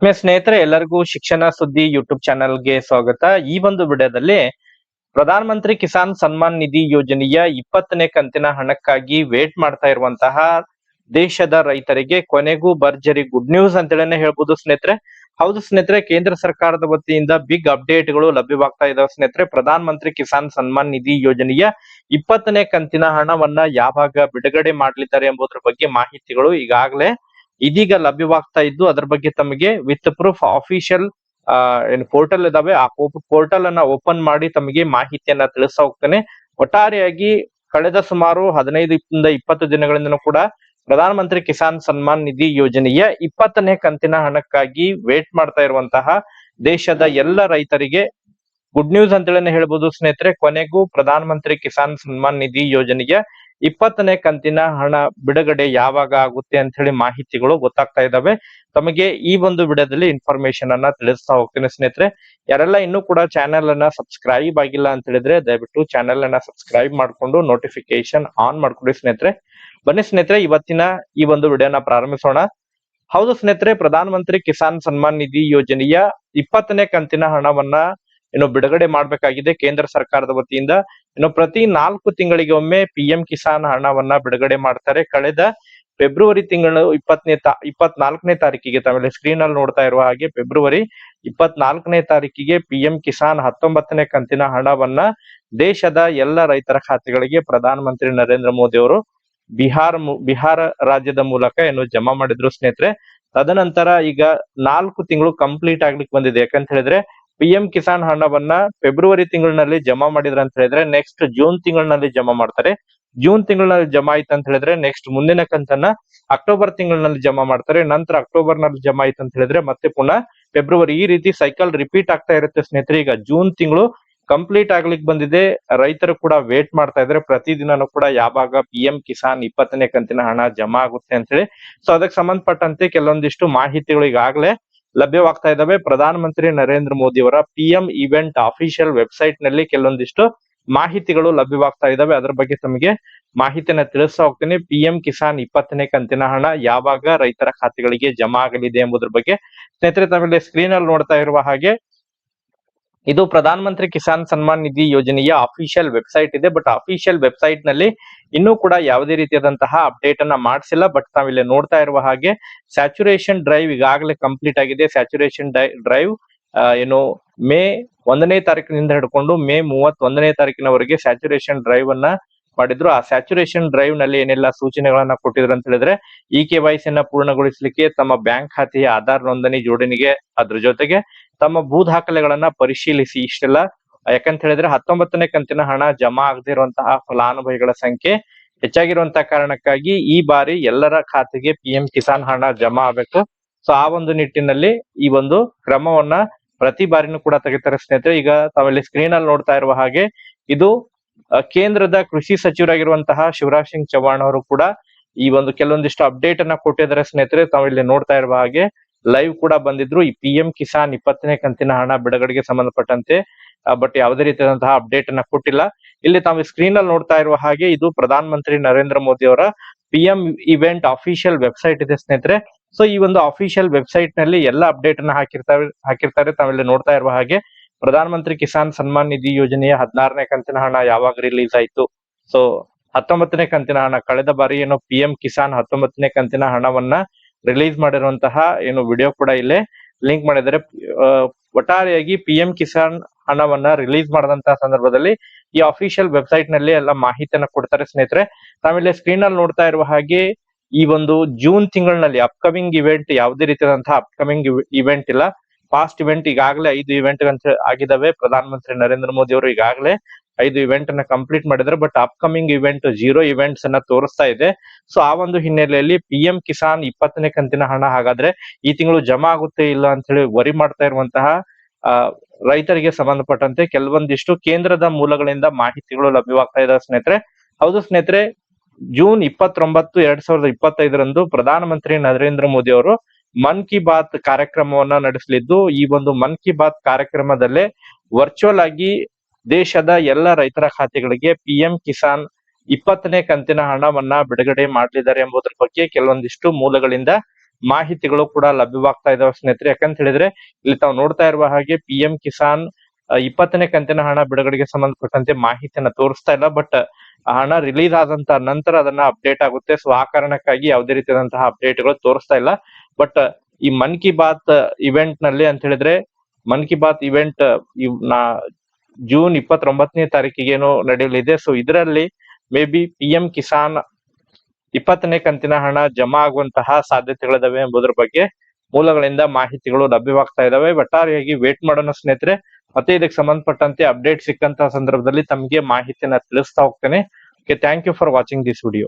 ಸ್ನೇಹಿತರೆ, ಎಲ್ಲರಿಗೂ ಶಿಕ್ಷಣ ಸುದ್ದಿ ಯೂಟ್ಯೂಬ್ ಚಾನೆಲ್ಗೆ ಸ್ವಾಗತ. ಈ ಒಂದು ವಿಡಿಯೋದಲ್ಲಿ ಪ್ರಧಾನ ಮಂತ್ರಿ ಕಿಸಾನ್ ಸನ್ಮಾನ್ ನಿಧಿ ಯೋಜನೆಯ 20ನೇ ಕಂತಿನ ಹಣಕ್ಕಾಗಿ ವೇಟ್ ಮಾಡ್ತಾ ಇರುವಂತಹ ದೇಶದ ರೈತರಿಗೆ ಕೊನೆಗೂ ಭರ್ಜರಿ ಗುಡ್ ನ್ಯೂಸ್ ಅಂತೇಳಿ ಹೇಳ್ಬೋದು ಸ್ನೇಹಿತರೆ. ಹೌದು ಸ್ನೇಹಿತರೆ, ಕೇಂದ್ರ ಸರ್ಕಾರದ ವತಿಯಿಂದ ಬಿಗ್ ಅಪ್ಡೇಟ್ ಗಳು ಲಭ್ಯವಾಗ್ತಾ ಇದಾವೆ ಸ್ನೇಹಿತರೆ. ಪ್ರಧಾನ ಮಂತ್ರಿ ಕಿಸಾನ್ ಸನ್ಮಾನ್ ನಿಧಿ ಯೋಜನೆಯ 20ನೇ ಕಂತಿನ ಹಣವನ್ನ ಯಾವಾಗ ಬಿಡುಗಡೆ ಮಾಡ್ಲಿದ್ದಾರೆ ಎಂಬುದರ ಬಗ್ಗೆ ಮಾಹಿತಿಗಳು ಇದೀಗ ಲಭ್ಯವಾಗ್ತಾ ಇದ್ದು, ಅದರ ಬಗ್ಗೆ ತಮಗೆ ವಿತ್ ಪ್ರೂಫ್ ಆಫಿಷಿಯಲ್ ಏನು ಪೋರ್ಟಲ್ ಇದಾವೆ, ಆ ಪೋರ್ಟಲ್ ಅನ್ನ ಓಪನ್ ಮಾಡಿ ತಮಗೆ ಮಾಹಿತಿಯನ್ನ ತಿಳಿಸ್ತಾ ಹೋಗ್ತೇನೆ. ಒಟ್ಟಾರೆಯಾಗಿ ಕಳೆದ ಸುಮಾರು 15ರಿಂದ 20 ದಿನಗಳಿಂದನೂ ಕೂಡ ಪ್ರಧಾನ ಮಂತ್ರಿ ಕಿಸಾನ್ ಸನ್ಮಾನ್ ನಿಧಿ ಯೋಜನೆಯ 20ನೇ ಕಂತಿನ ಹಣಕ್ಕಾಗಿ ವೇಟ್ ಮಾಡ್ತಾ ಇರುವಂತಹ ದೇಶದ ಎಲ್ಲ ರೈತರಿಗೆ ಗುಡ್ ನ್ಯೂಸ್ ಅಂತೇಳಿ ಹೇಳ್ಬೋದು ಸ್ನೇಹಿತರೆ. ಕೊನೆಗೂ ಪ್ರಧಾನ ಮಂತ್ರಿ ಕಿಸಾನ್ ಸನ್ಮಾನ್ ನಿಧಿ ಯೋಜನೆಯ 20ನೇ ಕಂತಿನ ಹಣ ಬಿಡುಗಡೆ ಯಾವಾಗ ಆಗುತ್ತೆ ಅಂತ ಹೇಳಿ ಮಾಹಿತಿಗಳು ಗೊತ್ತಾಗ್ತಾ ಇದಾವೆ. ತಮಗೆ ಈ ಒಂದು ವಿಡಿಯೋದಲ್ಲಿ ಇನ್ಫಾರ್ಮೇಶನ್ ಅನ್ನ ತಿಳಿಸ್ತಾ ಹೋಗ್ತೀನಿ ಸ್ನೇಹಿತರೆ. ಯಾರೆಲ್ಲ ಇನ್ನೂ ಕೂಡ ಚಾನೆಲ್ ಅನ್ನ ಸಬ್ಸ್ಕ್ರೈಬ್ ಆಗಿಲ್ಲ ಅಂತ ಹೇಳಿದ್ರೆ ದಯವಿಟ್ಟು ಚಾನೆಲ್ ಅನ್ನ ಸಬ್ಸ್ಕ್ರೈಬ್ ಮಾಡ್ಕೊಂಡು ನೋಟಿಫಿಕೇಶನ್ ಆನ್ ಮಾಡ್ಕೊಡಿ ಸ್ನೇಹಿತರೆ. ಬನ್ನಿ ಸ್ನೇಹಿತರೆ, ಇವತ್ತಿನ ಈ ಒಂದು ವಿಡಿಯೋನ ಪ್ರಾರಂಭಿಸೋಣ. ಹೌದು ಸ್ನೇಹಿತರೆ, ಪ್ರಧಾನ ಮಂತ್ರಿ ಕಿಸಾನ್ ಸನ್ಮಾನ್ ನಿಧಿ ಯೋಜನೆಯ 20ನೇ ಕಂತಿನ ಹಣವನ್ನ ಬಿಡುಗಡೆ ಮಾಡ್ಬೇಕಾಗಿದೆ ಕೇಂದ್ರ ಸರ್ಕಾರದ ವತಿಯಿಂದ. ಪ್ರತಿ 4 ತಿಂಗಳಿಗೆ ಒಮ್ಮೆ PM ಕಿಸಾನ್ ಹಣವನ್ನ ಬಿಡುಗಡೆ ಮಾಡ್ತಾರೆ. ಕಳೆದ ಫೆಬ್ರವರಿ ತಿಂಗಳು 24ನೇ ತಾರೀಕಿಗೆ, ತಾವೆಲ್ಲ ಸ್ಕ್ರೀನ್ ಅಲ್ಲಿ ನೋಡ್ತಾ ಇರುವ ಹಾಗೆ ಫೆಬ್ರವರಿ 24ನೇ ತಾರೀಕಿಗೆ PM ಕಿಸಾನ್ 19ನೇ ಕಂತಿನ ಹಣವನ್ನ ದೇಶದ ಎಲ್ಲ ರೈತರ ಖಾತೆಗಳಿಗೆ ಪ್ರಧಾನ ಮಂತ್ರಿ ನರೇಂದ್ರ ಮೋದಿ ಅವರು ಬಿಹಾರ ರಾಜ್ಯದ ಮೂಲಕ ಜಮಾ ಮಾಡಿದ್ರು ಸ್ನೇಹಿತರೆ. ತದನಂತರ ಈಗ 4 ತಿಂಗಳು ಕಂಪ್ಲೀಟ್ ಆಗ್ಲಿಕ್ಕೆ ಬಂದಿದೆ. ಯಾಕಂತ ಹೇಳಿದ್ರೆ PM ಕಿಸಾನ್ ಹಣವನ್ನ ಫೆಬ್ರವರಿ ತಿಂಗಳಿನಲ್ಲಿ ಜಮಾ ಮಾಡಿದ್ರ ಅಂತ ಹೇಳಿದ್ರೆ ನೆಕ್ಸ್ಟ್ ಜೂನ್ ತಿಂಗಳಿನಲ್ಲಿ ಜಮಾ ಮಾಡ್ತಾರೆ. ಜೂನ್ ತಿಂಗಳಿನಲ್ಲಿ ಜಮಾ ಆಯ್ತು ಅಂತ ಹೇಳಿದ್ರೆ ನೆಕ್ಸ್ಟ್ ಮುಂದಿನ ಕಂತನ್ನ ಅಕ್ಟೋಬರ್ ತಿಂಗಳಿನಲ್ಲಿ ಜಮಾ ಮಾಡ್ತಾರೆ. ನಂತರ ಅಕ್ಟೋಬರ್ ನಲ್ಲಿ ಜಮಾ ಆಯ್ತು ಅಂತ ಹೇಳಿದ್ರೆ ಮತ್ತೆ ಪುನಃ ಫೆಬ್ರವರಿ, ಈ ರೀತಿ ಸೈಕಲ್ ರಿಪೀಟ್ ಆಗ್ತಾ ಇರುತ್ತೆ ಸ್ನೇಹಿತರೆ. ಈಗ ಜೂನ್ ತಿಂಗಳು ಕಂಪ್ಲೀಟ್ ಆಗ್ಲಿಕ್ಕೆ ಬಂದಿದೆ. ರೈತರು ಕೂಡ ವೇಟ್ ಮಾಡ್ತಾ ಇದ್ರೆ ಪ್ರತಿದಿನನೂ ಕೂಡ ಯಾವಾಗ PM ಕಿಸಾನ್ 20ನೇ ಕಂತಿನ ಹಣ ಜಮಾ ಆಗುತ್ತೆ ಅಂತ ಹೇಳಿ. ಸೊ ಅದಕ್ಕೆ ಸಂಬಂಧಪಟ್ಟಂತೆ ಕೆಲವೊಂದಿಷ್ಟು ಮಾಹಿತಿಗಳು ಈಗಾಗಲೇ ಲಭ್ಯವಾಗ್ತಾ ಇದಾವೆ. ಪ್ರಧಾನ ಮಂತ್ರಿ ನರೇಂದ್ರ ಮೋದಿ ಅವರ PM ಇವೆಂಟ್ ಅಫಿಷಿಯಲ್ ವೆಬ್ಸೈಟ್ ನಲ್ಲಿ ಕೆಲವೊಂದಿಷ್ಟು ಮಾಹಿತಿಗಳು ಲಭ್ಯವಾಗ್ತಾ ಇದಾವೆ. ಅದರ ಬಗ್ಗೆ ತಮಗೆ ಮಾಹಿತಿಯನ್ನ ತಿಳಿಸ್ತಾ ಹೋಗ್ತೀನಿ. PM ಕಿಸಾನ್ 20ನೇ ಕಂತಿನ ಹಣ ಯಾವಾಗ ರೈತರ ಖಾತೆಗಳಿಗೆ ಜಮಾ ಆಗಲಿದೆ ಎಂಬುದ್ರ ಬಗ್ಗೆ ಸ್ನೇಹಿತರೆ, ತಾವೆಲ್ಲ ಸ್ಕ್ರೀನ್ ಅಲ್ಲಿ ನೋಡ್ತಾ ಇರುವ ಹಾಗೆ ಇದು ಪ್ರಧಾನ ಮಂತ್ರಿ ಕಿಸಾನ್ ಸನ್ಮಾನ್ ನಿಧಿ ಯೋಜನೆಯ ಅಫಿಷಿಯಲ್ ವೆಬ್ಸೈಟ್ ಇದೆ. ಬಟ್ ಅಫಿಷಿಯಲ್ ವೆಬ್ಸೈಟ್ ನಲ್ಲಿ ಇನ್ನೂ ಕೂಡ ಯಾವುದೇ ರೀತಿಯಾದಂತಹ ಅಪ್ಡೇಟ್ ಅನ್ನ ಮಾಡಿಸಿಲ್ಲ. ಬಟ್ ತಾವಿಲ್ಲಿ ನೋಡ್ತಾ ಇರುವ ಹಾಗೆ ಸ್ಯಾಚುರೇಷನ್ ಡ್ರೈವ್ ಈಗಾಗಲೇ ಕಂಪ್ಲೀಟ್ ಆಗಿದೆ. ಸ್ಯಾಚುರೇಷನ್ ಡ್ರೈವ್ ಮೇ 1ನೇ ತಾರೀಕಿನಿಂದ ಹಿಡ್ಕೊಂಡು ಮೇ 31ನೇ ತಾರೀಕಿನವರೆಗೆ ಸ್ಯಾಚುರೇಷನ್ ಡ್ರೈವ್ ಅನ್ನ ಮಾಡಿದ್ರು. ಆ ಸ್ಯಾಚುರೇಷನ್ ಡ್ರೈವ್ ನಲ್ಲಿ ಏನೆಲ್ಲ ಸೂಚನೆಗಳನ್ನ ಕೊಟ್ಟಿದ್ರು ಅಂತ ಹೇಳಿದ್ರೆ KYC ಯನ್ನ ಪೂರ್ಣಗೊಳಿಸಲಿಕ್ಕೆ ತಮ್ಮ ಬ್ಯಾಂಕ್ ಖಾತೆಯ ಆಧಾರ್ ನೋಂದಣಿ ಜೋಡಣೆಗೆ, ಅದ್ರ ಜೊತೆಗೆ ತಮ್ಮ ಭೂ ದಾಖಲೆಗಳನ್ನ ಪರಿಶೀಲಿಸಿ, ಇಷ್ಟೆಲ್ಲ. ಯಾಕಂತ ಹೇಳಿದ್ರೆ 19ನೇ ಕಂತಿನ ಹಣ ಜಮಾ ಆಗದೆ ಇರುವಂತಹ ಫಲಾನುಭವಿಗಳ ಸಂಖ್ಯೆ ಹೆಚ್ಚಾಗಿರುವಂತಹ ಕಾರಣಕ್ಕಾಗಿ ಈ ಬಾರಿ ಎಲ್ಲರ ಖಾತೆಗೆ PM ಕಿಸಾನ್ ಹಣ ಜಮಾ ಆಗ್ಬೇಕು. ಸೊ ಆ ಒಂದು ನಿಟ್ಟಿನಲ್ಲಿ ಈ ಒಂದು ಕ್ರಮವನ್ನ ಪ್ರತಿ ಬಾರಿನೂ ಕೂಡ ತೆಗಿತಾರೆ ಸ್ನೇಹಿತರೆ. ಈಗ ತಾವೆಲ್ಲಿ ಸ್ಕ್ರೀನ್ ಅಲ್ಲಿ ನೋಡ್ತಾ ಇರುವ ಹಾಗೆ ಇದು ಕೇಂದ್ರದ ಕೃಷಿ ಸಚಿವರಾಗಿರುವಂತಹ ಶಿವರಾಜ್ ಸಿಂಗ್ ಚೌಹಾಣ್ ಅವರು ಕೂಡ ಈ ಒಂದು ಕೆಲವೊಂದಿಷ್ಟು ಅಪ್ಡೇಟ್ ಅನ್ನ ಕೊಟ್ಟಿದ್ದಾರೆ ಸ್ನೇಹಿತರೆ. ತಾವಿಲ್ಲಿ ನೋಡ್ತಾ ಇರುವ ಹಾಗೆ ಲೈವ್ ಕೂಡ ಬಂದಿದ್ರು ಈ PM ಕಿಸಾನ್ 20ನೇ ಕಂತಿನ ಹಣ ಬಿಡುಗಡೆಗೆ ಸಂಬಂಧಪಟ್ಟಂತೆ. ಬಟ್ ಯಾವುದೇ ರೀತಿಯಾದಂತಹ ಅಪ್ಡೇಟ್ ಅನ್ನ ಕೊಟ್ಟಿಲ್ಲ. ಇಲ್ಲಿ ತಾವು ಸ್ಕ್ರೀನ್ ಅಲ್ಲಿ ನೋಡ್ತಾ ಇರುವ ಹಾಗೆ ಇದು ಪ್ರಧಾನ ಮಂತ್ರಿ ನರೇಂದ್ರ ಮೋದಿ ಅವರ PM ಇವೆಂಟ್ ಅಫಿಷಿಯಲ್ ವೆಬ್ಸೈಟ್ ಇದೆ ಸ್ನೇಹಿತರೆ. ಸೊ ಈ ಒಂದು ಅಫಿಷಿಯಲ್ ವೆಬ್ಸೈಟ್ ನಲ್ಲಿ ಎಲ್ಲ ಅಪ್ಡೇಟ್ ಅನ್ನ ಹಾಕಿರ್ತಾರೆ. ತಾವೆಲ್ಲ ನೋಡ್ತಾ ಇರುವ ಹಾಗೆ ಪ್ರಧಾನ ಮಂತ್ರಿ ಕಿಸಾನ್ ಸನ್ಮಾನ್ ನಿಧಿ ಯೋಜನೆಯ 16ನೇ ಕಂತಿನ ಹಣ ಯಾವಾಗ ರಿಲೀಸ್ ಆಯ್ತು. ಸೊ 19ನೇ ಕಂತಿನ ಹಣ ಕಳೆದ ಬಾರಿ PM ಕಿಸಾನ್ 19ನೇ ಕಂತಿನ ಹಣವನ್ನ ರಿಲೀಸ್ ಮಾಡಿರುವಂತಹ ವಿಡಿಯೋ ಕೂಡ ಇಲ್ಲೇ ಲಿಂಕ್ ಮಾಡಿದ್ದಾರೆ. ಒಟ್ಟಾರೆಯಾಗಿ PM ಕಿಸಾನ್ ಹಣವನ್ನ ರಿಲೀಸ್ ಮಾಡಿದಂತಹ ಸಂದರ್ಭದಲ್ಲಿ ಈ ಅಫಿಷಿಯಲ್ ವೆಬ್ಸೈಟ್ ನಲ್ಲಿ ಎಲ್ಲ ಮಾಹಿತಿಯನ್ನ ಕೊಡ್ತಾರೆ ಸ್ನೇಹಿತರೆ. ತಾವಿಲ್ಲಿ ಸ್ಕ್ರೀನ್ ಅಲ್ಲಿ ನೋಡ್ತಾ ಇರುವ ಹಾಗೆ ಈ ಒಂದು ಜೂನ್ ತಿಂಗಳಿನಲ್ಲಿ ಅಪ್ಕಮಿಂಗ್ ಇವೆಂಟ್ ಯಾವುದೇ ರೀತಿಯಾದಂತಹ ಅಪ್ಕಮಿಂಗ್ ಇವೆಂಟ್ ಇಲ್ಲ. ಪಾಸ್ಟ್ ಇವೆಂಟ್ ಈಗಾಗಲೇ 5 ಇವೆಂಟ್ ಆಗಿದಾವೆ. ಪ್ರಧಾನ ಮಂತ್ರಿ ನರೇಂದ್ರ ಮೋದಿ ಅವರು ಈಗಾಗಲೇ 5 ಇವೆಂಟ್ ಅನ್ನ ಕಂಪ್ಲೀಟ್ ಮಾಡಿದ್ರೆ, ಬಟ್ ಅಪ್ಕಮಿಂಗ್ ಇವೆಂಟ್ 0 ಇವೆಂಟ್ಸ್ ಅನ್ನ ತೋರಿಸ್ತಾ ಇದೆ. ಸೊ ಆ ಒಂದು ಹಿನ್ನೆಲೆಯಲ್ಲಿ PM ಕಿಸಾನ್ 20ನೇ ಕಂತಿನ ಹಣ ಹಾಗಾದ್ರೆ ಈ ತಿಂಗಳು ಜಮಾ ಆಗುತ್ತೆ ಇಲ್ಲ ಅಂತ ಹೇಳಿ ವರಿ ಮಾಡ್ತಾ ಇರುವಂತಹ ರೈತರಿಗೆ ಸಂಬಂಧಪಟ್ಟಂತೆ ಕೆಲವೊಂದಿಷ್ಟು ಕೇಂದ್ರದ ಮೂಲಗಳಿಂದ ಮಾಹಿತಿಗಳು ಲಭ್ಯವಾಗ್ತಾ ಇದಾವೆ ಸ್ನೇಹಿತರೆ. ಹೌದು ಸ್ನೇಹಿತರೆ, ಜೂನ್ 29, 2025ರಂದು ಪ್ರಧಾನ ಮಂತ್ರಿ ನರೇಂದ್ರ ಮೋದಿ ಅವರು ಮನ್ ಕಿ ಬಾತ್ ಕಾರ್ಯಕ್ರಮವನ್ನ ನಡೆಸಲಿದ್ದು, ಈ ಒಂದು ಮನ್ ಕಿ ಬಾತ್ ಕಾರ್ಯಕ್ರಮದಲ್ಲೇ ವರ್ಚುವಲ್ ಆಗಿ ದೇಶದ ಎಲ್ಲ ರೈತರ ಖಾತೆಗಳಿಗೆ PM ಕಿಸಾನ್ 20ನೇ ಕಂತಿನ ಹಣವನ್ನ ಬಿಡುಗಡೆ ಮಾಡಲಿದ್ದಾರೆ ಎಂಬುದರ ಬಗ್ಗೆ ಕೆಲವೊಂದಿಷ್ಟು ಮೂಲಗಳಿಂದ ಮಾಹಿತಿಗಳು ಕೂಡ ಲಭ್ಯವಾಗ್ತಾ ಇದಾವೆ ಸ್ನೇಹಿತರೆ. ಯಾಕಂತ ಹೇಳಿದ್ರೆ ಇಲ್ಲಿ ತಾವು ನೋಡ್ತಾ ಇರುವ ಹಾಗೆ PM ಕಿಸಾನ್ 20ನೇ ಕಂತಿನ ಹಣ ಬಿಡುಗಡೆಗೆ ಸಂಬಂಧಪಟ್ಟಂತೆ ಮಾಹಿತಿಯನ್ನ ತೋರಿಸ್ತಾ ಇಲ್ಲ. ಬಟ್ ಹಣ ರಿಲೀಸ್ ಆದಂತ ನಂತರ ಅದನ್ನ ಅಪ್ಡೇಟ್ ಆಗುತ್ತೆ. ಸೊ ಆ ಕಾರಣಕ್ಕಾಗಿ ಯಾವುದೇ ರೀತಿಯಾದಂತಹ ಅಪ್ಡೇಟ್ಗಳು ತೋರಿಸ್ತಾ ಇಲ್ಲ. ಬಟ್ ಈ ಮನ್ ಕಿ ಬಾತ್ ಇವೆಂಟ್ ನಲ್ಲಿ ಅಂತ ಹೇಳಿದ್ರೆ ಮನ್ ಕಿ ಬಾತ್ ಇವೆಂಟ್ ಜೂನ್ 29ನೇ ತಾರೀಕಿಗೇನೋ ನಡೆಯಲಿದೆ. ಸೊ ಇದರಲ್ಲಿ ಮೇ ಬಿ PM ಕಿಸಾನ್ 20ನೇ ಕಂತಿನ ಹಣ ಜಮಾ ಆಗುವಂತಹ ಸಾಧ್ಯತೆಗಳಿದಾವೆ ಎಂಬುದರ ಬಗ್ಗೆ ಮೂಲಗಳಿಂದ ಮಾಹಿತಿಗಳು ಲಭ್ಯವಾಗ್ತಾ ಇದಾವೆ. ಒಟ್ಟಾರೆಯಾಗಿ ವೇಟ್ ಮಾಡೋಣ ಸ್ನೇಹಿತರೆ. ಮತ್ತೆ ಇದಕ್ಕೆ ಸಂಬಂಧಪಟ್ಟಂತೆ ಅಪ್ಡೇಟ್ ಸಿಕ್ಕಂತಹ ಸಂದರ್ಭದಲ್ಲಿ ತಮಗೆ ಮಾಹಿತಿಯನ್ನ ತಿಳಿಸ್ತಾ ಹೋಗ್ತೇನೆ. Okay, thank you for watching this video.